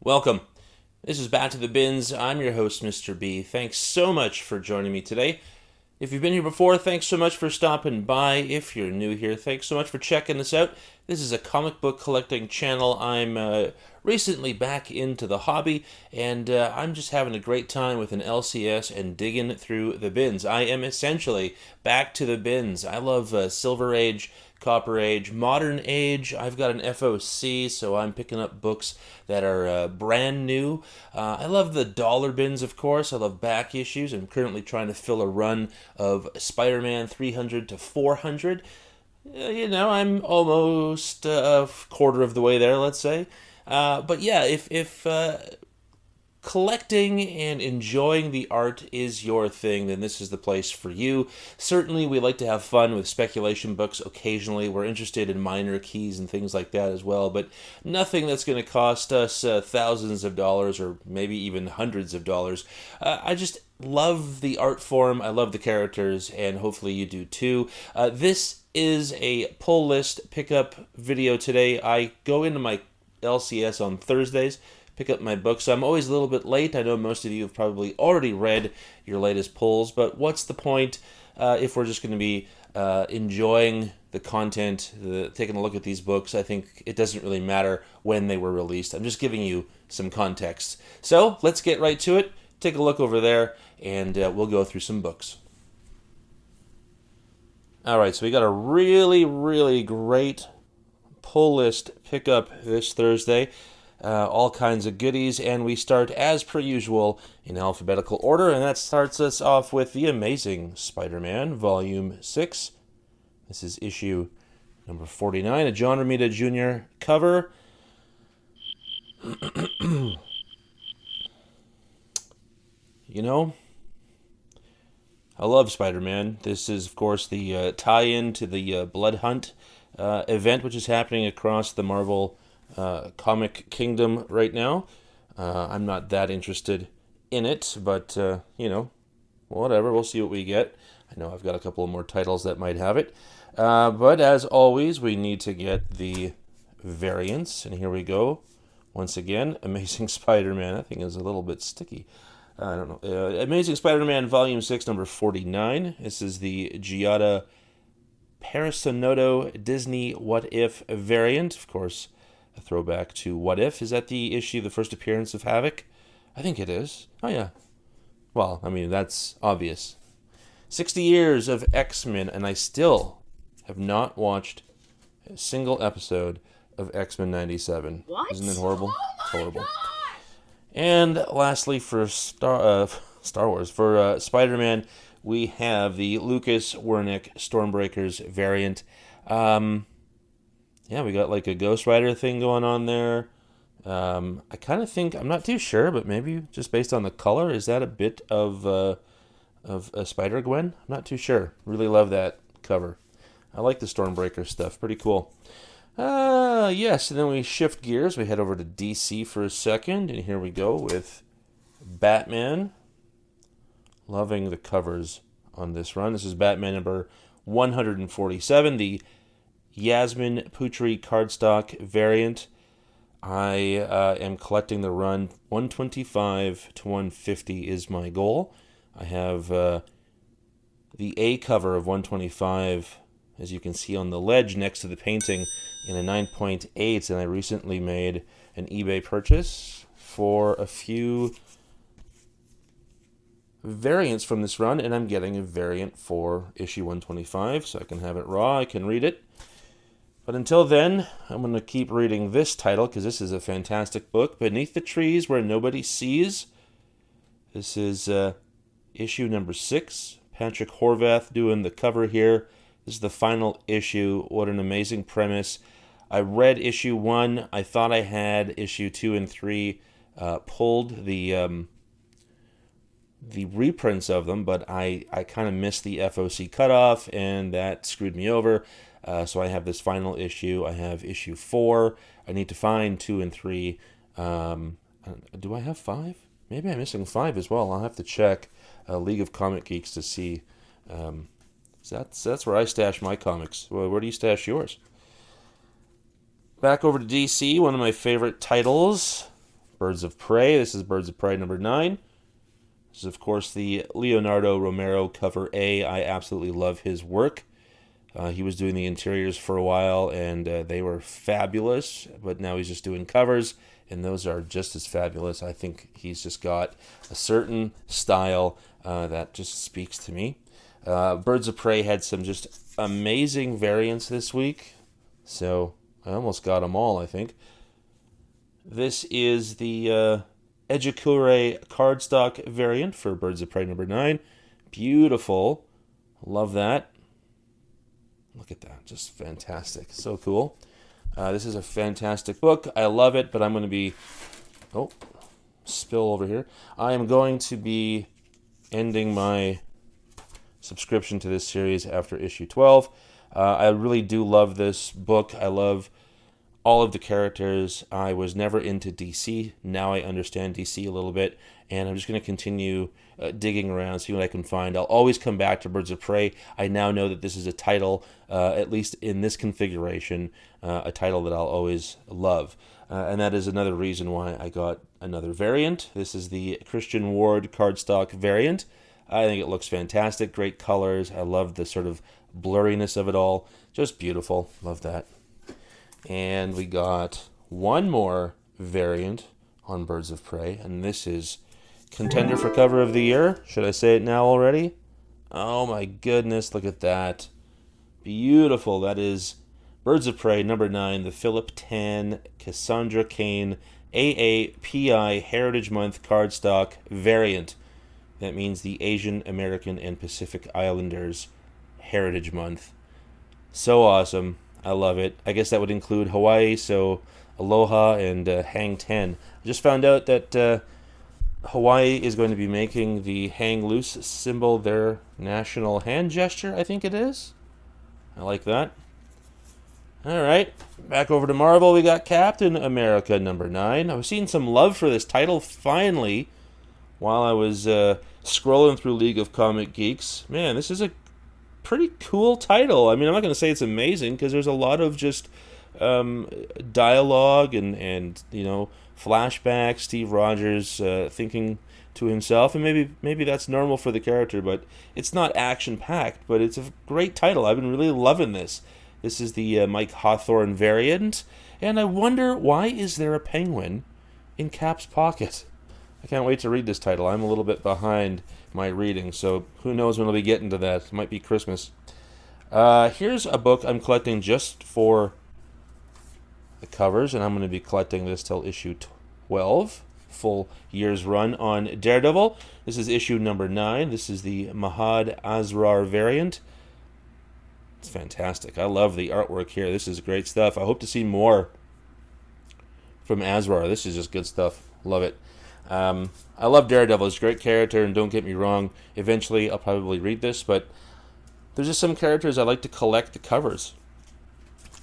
Welcome. This is Back to the Bins. I'm your host, Mr. B. Thanks so much for joining me today. If you've been here before, thanks so much for stopping by. If you're new here, thanks so much for checking us out. This is a comic book collecting channel. I'm recently back into the hobby, and I'm just having a great time with an LCS and digging through the bins. I am essentially back to the bins. I love Silver Age, Copper Age, Modern Age. I've got an FOC, so I'm picking up books that are brand new. I love the dollar bins, of course. I love back issues. I'm currently trying to fill a run of Spider-Man 300 to 400. I'm almost a quarter of the way there, let's say. But yeah, if collecting and enjoying the art is your thing, then this is the place for you. Certainly, we like to have fun with speculation books occasionally. We're interested in minor keys and things like that as well, but nothing that's going to cost us thousands of dollars or maybe even hundreds of dollars. I just love the art form. I love the characters, and hopefully you do too. This is a pull list pickup video today. I go into my LCS on Thursdays, pick up my books. So I'm always a little bit late. I know most of you have probably already read your latest pulls, but what's the point if we're just going to be enjoying the content, taking a look at these books? I think it doesn't really matter when they were released. I'm just giving you some context. So let's get right to it. Take a look over there, and we'll go through some books. All right, so we got a really, really great pull list pickup this Thursday. All kinds of goodies, and we start as per usual in alphabetical order, and that starts us off with The Amazing Spider-Man, Volume 6. This is issue number 49, a John Romita Jr. cover. I love Spider-Man. This is, of course, the tie-in to the Blood Hunt event, which is happening across the Marvel comic kingdom right now. I'm not that interested in it, but whatever. We'll see what we get. I know I've got a couple of more titles that might have it, but as always, we need to get the variants, and here we go. Once again, Amazing Spider-Man. That thing is a little bit sticky. I don't know. Amazing Spider-Man Volume 6, number 49. This is the Giada Parasonoto Disney What If variant. Of course, a throwback to What If. Is that the issue, the first appearance of Havoc? I think it is. Oh, yeah. Well, I mean, that's obvious. 60 years of X-Men, and I still have not watched a single episode of X-Men 97. What? Isn't it horrible? Oh It's horrible. God! And lastly, for Star Wars, for Spider-Man, we have the Lucas Wernick Stormbreakers variant. Yeah, we got like a Ghost Rider thing going on there. I kind of think, I'm not too sure, but maybe just based on the color, is that a bit of a Spider-Gwen? I'm not too sure. Really love that cover. I like the Stormbreaker stuff. Pretty cool. Yes, and then we shift gears. We head over to DC for a second, and here we go with Batman. Loving the covers on this run. This is Batman number 147, the Yasmin Putri cardstock variant. I am collecting the run 125 to 150 is my goal. I have the A cover of 125, as you can see on the ledge next to the painting, in a 9.8, and I recently made an eBay purchase for a few variants from this run, and I'm getting a variant for issue 125, so I can have it raw, I can read it. But until then, I'm going to keep reading this title, because this is a fantastic book, Beneath the Trees Where Nobody Sees. This is issue number 6. Patrick Horvath doing the cover here. This is the final issue. What an amazing premise. I read issue 1. I thought I had issue 2 and 3 pulled, the reprints of them, but I kind of missed the FOC cutoff, and that screwed me over. So I have this final issue. I have issue 4. I need to find 2 and 3. Do I have 5? Maybe I'm missing 5 as well. I'll have to check League of Comic Geeks to see. That's where I stash my comics. Well, where do you stash yours? Back over to DC, one of my favorite titles. Birds of Prey. This is Birds of Prey number 9. This is, of course, the Leonardo Romero cover A. I absolutely love his work. He was doing the interiors for a while, and they were fabulous, but now he's just doing covers, and those are just as fabulous. I think he's just got a certain style that just speaks to me. Birds of Prey had some just amazing variants this week, so I almost got them all, I think. This is the Ejikure cardstock variant for Birds of Prey number 9. Beautiful. Love that. Look at that. Just fantastic. So cool. This is a fantastic book. I love it, but I'm going to be... Oh, spill over here. I am going to be ending my subscription to this series after issue 12. I really do love this book. I love all of the characters. I was never into DC. Now I understand DC a little bit, and I'm just going to continue digging around, see what I can find. I'll always come back to Birds of Prey. I now know that this is a title, at least in this configuration, a title that I'll always love. And that is another reason why I got another variant. This is the Christian Ward cardstock variant. I think it looks fantastic. Great colors. I love the sort of blurriness of it all. Just beautiful. Love that. And we got one more variant on Birds of Prey, and this is contender for cover of the year. Should I say it now already? Oh my goodness, look at that. Beautiful. That is Birds of Prey number 9, the Philip Tan Cassandra Cain AAPI Heritage Month cardstock variant. That means the Asian American and Pacific Islanders Heritage Month. So awesome. I love it. I guess that would include Hawaii, so Aloha and Hang 10. I just found out that Hawaii is going to be making the hang loose symbol their national hand gesture, I think it is. I like that. All right, back over to Marvel. We got Captain America number 9. I was seeing some love for this title finally while I was scrolling through League of Comic Geeks. Man, this is a pretty cool title. I mean, I'm not going to say it's amazing because there's a lot of just dialogue and you know, flashbacks, Steve Rogers thinking to himself, and maybe that's normal for the character, but it's not action packed, but it's a great title. I've been really loving this. This is the Mike Hawthorne variant, and I wonder, why is there a penguin in Cap's pocket? I can't wait to read this title. I'm a little bit behind my reading, so who knows when I'll be getting to that. It might be Christmas. Here's a book I'm collecting just for the covers, and I'm going to be collecting this till issue 12, full year's run on Daredevil. This is issue number 9. This is the Mahad Asrar variant. It's fantastic. I love the artwork here. This is great stuff. I hope to see more from Asrar. This is just good stuff. Love it. I love Daredevil. He's a great character, and don't get me wrong, eventually I'll probably read this, but there's just some characters I like to collect the covers.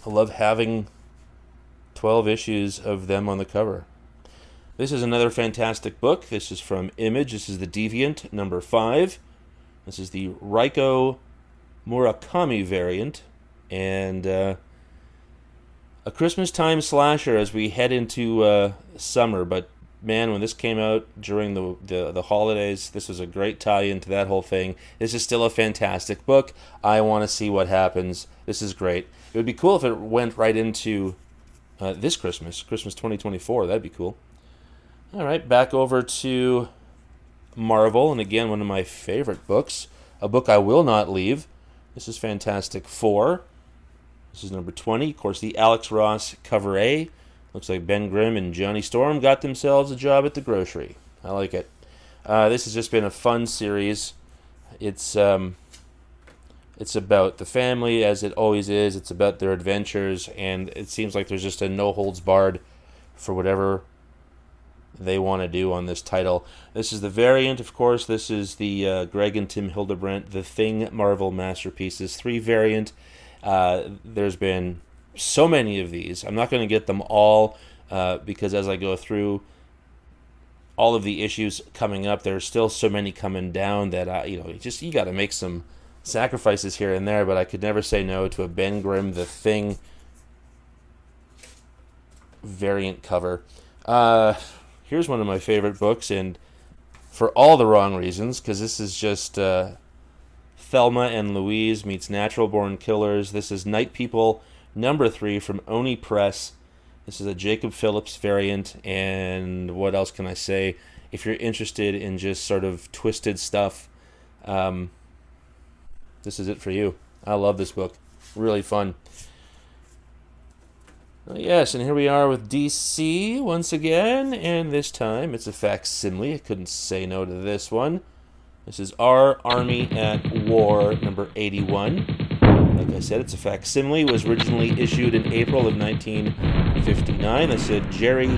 I love having 12 issues of them on the cover. This is another fantastic book. This is from Image. This is The Deviant, number 5. This is the Raiko Murakami variant, and a Christmas time slasher as we head into summer, but man, when this came out during the holidays, this was a great tie-in to that whole thing. This is still a fantastic book. I want to see what happens. This is great. It would be cool if it went right into this Christmas 2024. That'd be cool. All right, back over to Marvel, and again, one of my favorite books, a book I will not leave. This is Fantastic Four. This is number 20. Of course, the Alex Ross cover A. Looks like Ben Grimm and Johnny Storm got themselves a job at the grocery. I like it. This has just been a fun series. It's about the family, as it always is. It's about their adventures, and it seems like there's just a no-holds-barred for whatever they want to do on this title. This is the variant, of course. This is the Greg and Tim Hildebrandt, The Thing Marvel Masterpieces 3 variant. There's been so many of these. I'm not going to get them all because as I go through all of the issues coming up, there's still so many coming down that you got to make some sacrifices here and there. But I could never say no to a Ben Grimm The Thing variant cover. here's one of my favorite books, and for all the wrong reasons, because this is just Thelma and Louise meets Natural Born Killers. This is Night People #3 from Oni Press. This is a Jacob Phillips variant, and what else can I say? If you're interested in just sort of twisted stuff, this is it for you. I love this book. Really fun. Yes, and here we are with DC once again, and this time it's a facsimile. I couldn't say no to this one. This is Our Army at War, number 81. Like I said, it's a facsimile. It was originally issued in April of 1959. That's a Jerry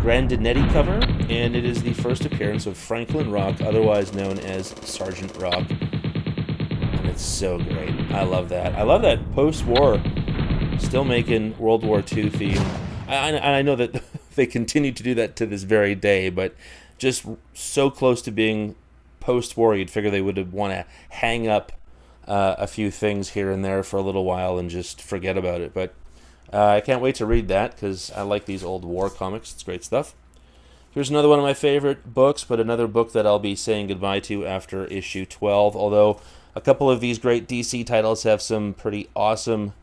Grandinetti cover, and it is the first appearance of Franklin Rock, otherwise known as Sergeant Rock. And it's so great. I love that. I love that post-war, still making World War II theme. I know that they continue to do that to this very day, but just so close to being post-war, you'd figure they would want to hang up a few things here and there for a little while and just forget about it. But I can't wait to read that because I like these old war comics. It's great stuff. Here's another one of my favorite books, but another book that I'll be saying goodbye to after issue 12, although a couple of these great DC titles have some pretty awesome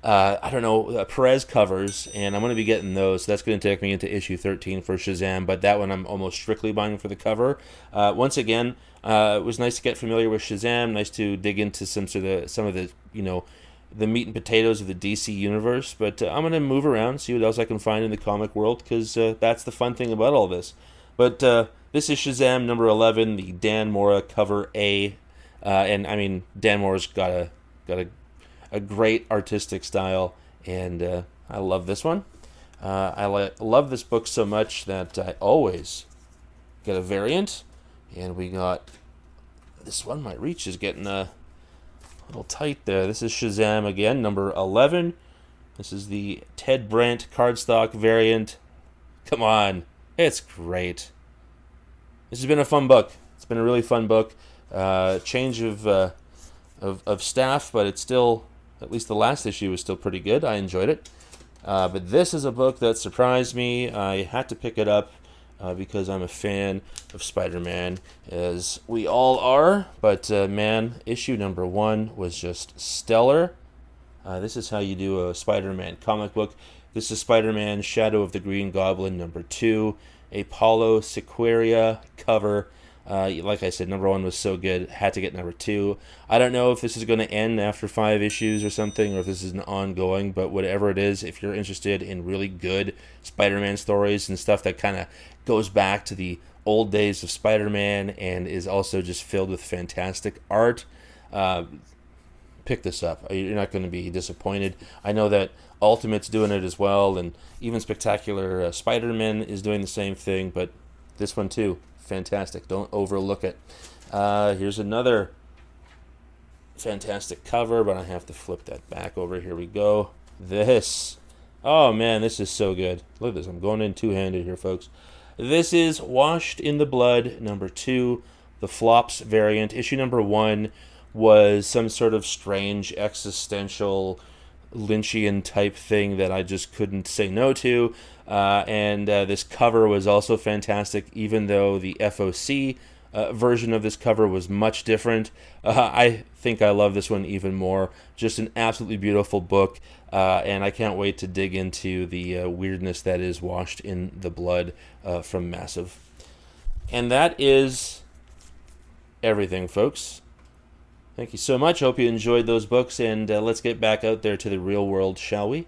Perez covers, and I'm going to be getting those. So that's going to take me into issue 13 for Shazam, but that one I'm almost strictly buying for the cover. Once again, it was nice to get familiar with Shazam, nice to dig into some of the the meat and potatoes of the DC universe, but I'm going to move around, see what else I can find in the comic world, because that's the fun thing about all this. But this is Shazam number 11, the Dan Mora cover A, and I mean, Dan Mora's got a great artistic style, and I love this one. I love this book so much that I always get a variant, and we got this one. My reach is getting a little tight there. This is Shazam again, number 11. This is the Ted Brandt cardstock variant. Come on, it's great. This has been a fun book. It's been a really fun book. Change of staff, but it's still, at least the last issue was still pretty good. I enjoyed it. But this is a book that surprised me. I had to pick it up because I'm a fan of Spider-Man, as we all are. But man, issue number 1 was just stellar. This is how you do a Spider-Man comic book. This is Spider-Man Shadow of the Green Goblin number 2, a Paulo Sequeira cover. Like I said, number 1 was so good, had to get number 2. I don't know if this is going to end after 5 issues or something, or if this is an ongoing, but whatever it is, if you're interested in really good Spider-Man stories and stuff that kind of goes back to the old days of Spider-Man and is also just filled with fantastic art, pick this up. You're not going to be disappointed. I know that Ultimate's doing it as well, and even Spectacular Spider-Man is doing the same thing, but this one too, fantastic. Don't overlook it. Here's another fantastic cover, but I have to flip that back over. Here we go. This. Oh man, this is so good. Look at this. I'm going in two-handed here, folks. This is Washed in the Blood number 2, the Flops variant. Issue number 1 was some sort of strange existential Lynchian type thing that I just couldn't say no to. And this cover was also fantastic, even though the FOC version of this cover was much different. I think I love this one even more. Just an absolutely beautiful book, and I can't wait to dig into the weirdness that is Washed in the Blood from Massive. And that is everything, folks. Thank you so much. Hope you enjoyed those books, and let's get back out there to the real world, shall we?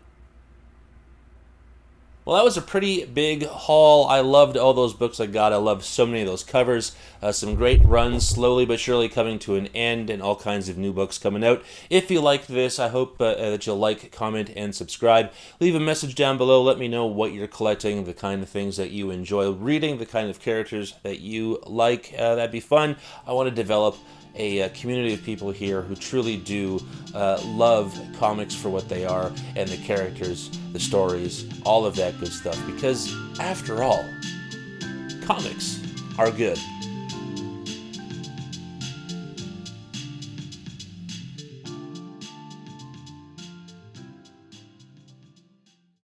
Well, that was a pretty big haul. I loved all those books I got. I loved so many of those covers. Some great runs, slowly but surely coming to an end, and all kinds of new books coming out. If you liked this, I hope that you'll like, comment, and subscribe. Leave a message down below. Let me know what you're collecting, the kind of things that you enjoy reading, the kind of characters that you like. That'd be fun. I want to develop a community of people here who truly do love comics for what they are, and the characters, the stories, all of that good stuff. Because, after all, comics are good.